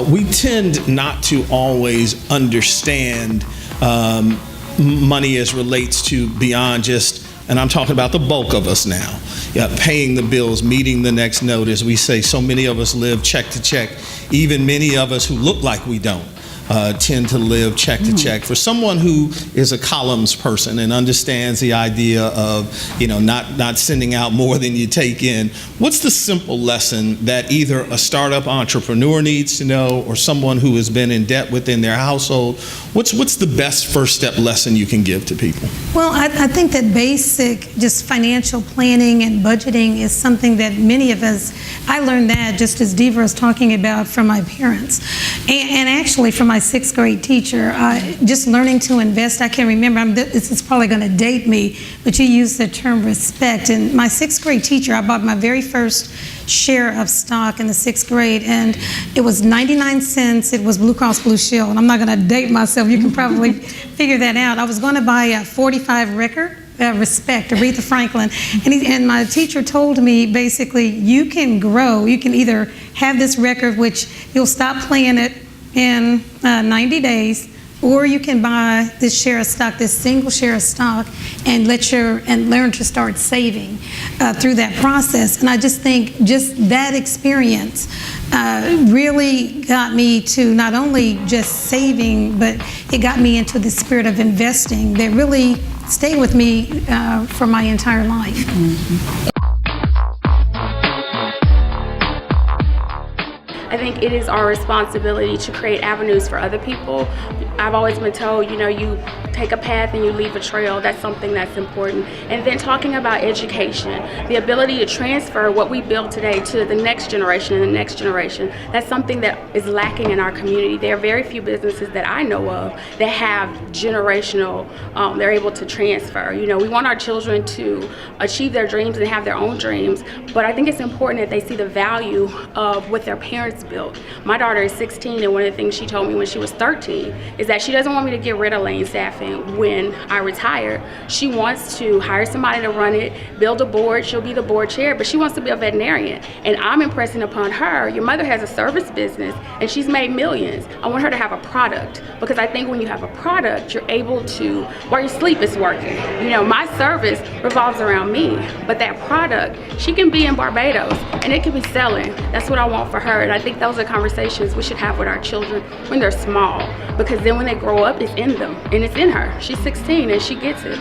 We tend not to always understand money as relates to beyond just, and I'm talking about the bulk of us now, paying the bills, meeting the next note. As we say, so many of us live check to check. Even many of us who look like we don't tend to live check to check. For someone who is a columns person and understands the idea of, not sending out more than you take in, what's the simple lesson that either a startup entrepreneur needs to know or someone who has been in debt within their household? What's the best first step lesson you can give to people? Well, I think that basic just financial planning and budgeting is something that many of us, I learned that just as Diva was talking about from my parents and actually from my sixth grade teacher, just learning to invest. I can remember, this is probably going to date me, but you used the term respect. And my sixth grade teacher, I bought my very first share of stock in the sixth grade, and it was 99 cents. It was Blue Cross Blue Shield. And I'm not going to date myself. You can probably figure that out. I was going to buy a 45 record. Respect, Aretha Franklin, and my teacher told me basically you can grow. You can either have this record, which you'll stop playing it in 90 days, or you can buy this share of stock, this single share of stock, and learn to start saving through that process. And I just think just that experience really got me to not only just saving, but it got me into the spirit of investing that really stayed with me for my entire life. I think it is our responsibility to create avenues for other people. I've always been told, you take a path and you leave a trail. That's something that's important. And then talking about education, the ability to transfer what we build today to the next generation and the next generation. That's something that is lacking in our community. There are very few businesses that I know of that have generational, they're able to transfer. We want our children to achieve their dreams and have their own dreams, but I think it's important that they see the value of what their parents built. My daughter is 16, and one of the things she told me when she was 13 is that she doesn't want me to get rid of lane staffing when I retire. She wants to hire somebody to run it, build a board, she'll be the board chair, but she wants to be a veterinarian. And I'm impressing upon her, your mother has a service business and she's made millions. I want her to have a product, because I think when you have a product, you're able to, while you sleep, it's working. My service revolves around me, but that product, she can be in Barbados and it can be selling. That's what I want for her. And I think those are conversations we should have with our children when they're small, because then when they grow up, it's in them and it's in her. She's 16 and she gets it.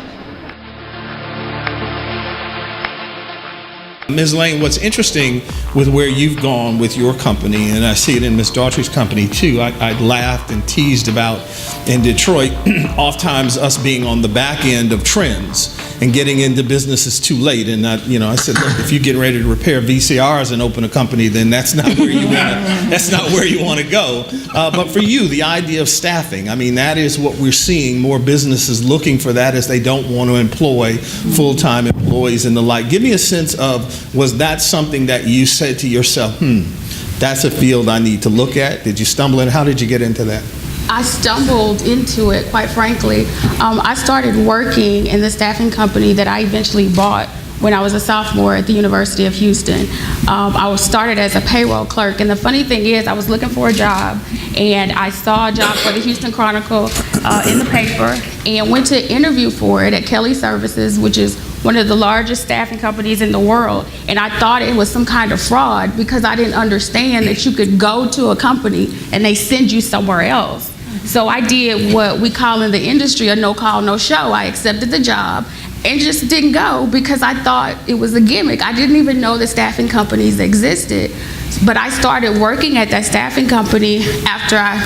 Ms. Lane, what's interesting with where you've gone with your company, and I see it in Ms. Daughtry's company too, I laughed and teased about in Detroit, oftentimes us being on the back end of trends and getting into businesses too late. And I said, look, if you get ready to repair VCRs and open a company, then that's not where you want to go. But for you, the idea of staffing, that is what we're seeing, more businesses looking for that as they don't want to employ full-time employees and the like. Give me a sense of, was that something that you said to yourself, that's a field I need to look at? Did you stumble in? How did you get into that? I stumbled into it, quite frankly. I started working in the staffing company that I eventually bought when I was a sophomore at the University of Houston. I started as a payroll clerk, and the funny thing is I was looking for a job, and I saw a job for the Houston Chronicle in the paper, and went to interview for it at Kelly Services, which is one of the largest staffing companies in the world. And I thought it was some kind of fraud because I didn't understand that you could go to a company and they send you somewhere else. So I did what we call in the industry a no call, no show. I accepted the job and just didn't go because I thought it was a gimmick. I didn't even know that staffing companies existed. But I started working at that staffing company after I,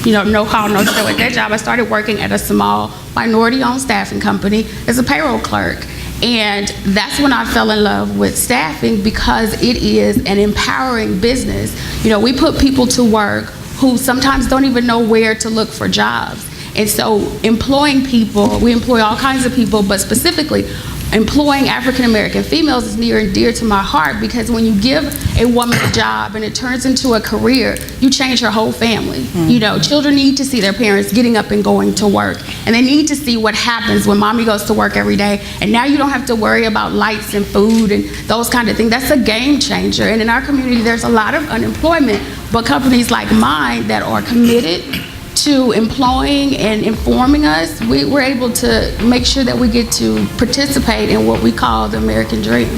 no call, no show at that job. I started working at a small minority-owned staffing company as a payroll clerk. And that's when I fell in love with staffing, because it is an empowering business. We put people to work who sometimes don't even know where to look for jobs. And so employing people, we employ all kinds of people, but specifically employing African American females is near and dear to my heart, because when you give a woman a job and it turns into a career, you change her whole family. You know, children need to see their parents getting up and going to work, and they need to see what happens when mommy goes to work every day, and now you don't have to worry about lights and food and those kind of things. That's a game changer. And in our community, there's a lot of unemployment, but companies like mine that are committed to employing and informing us, we're able to make sure that we get to participate in what we call the American dream.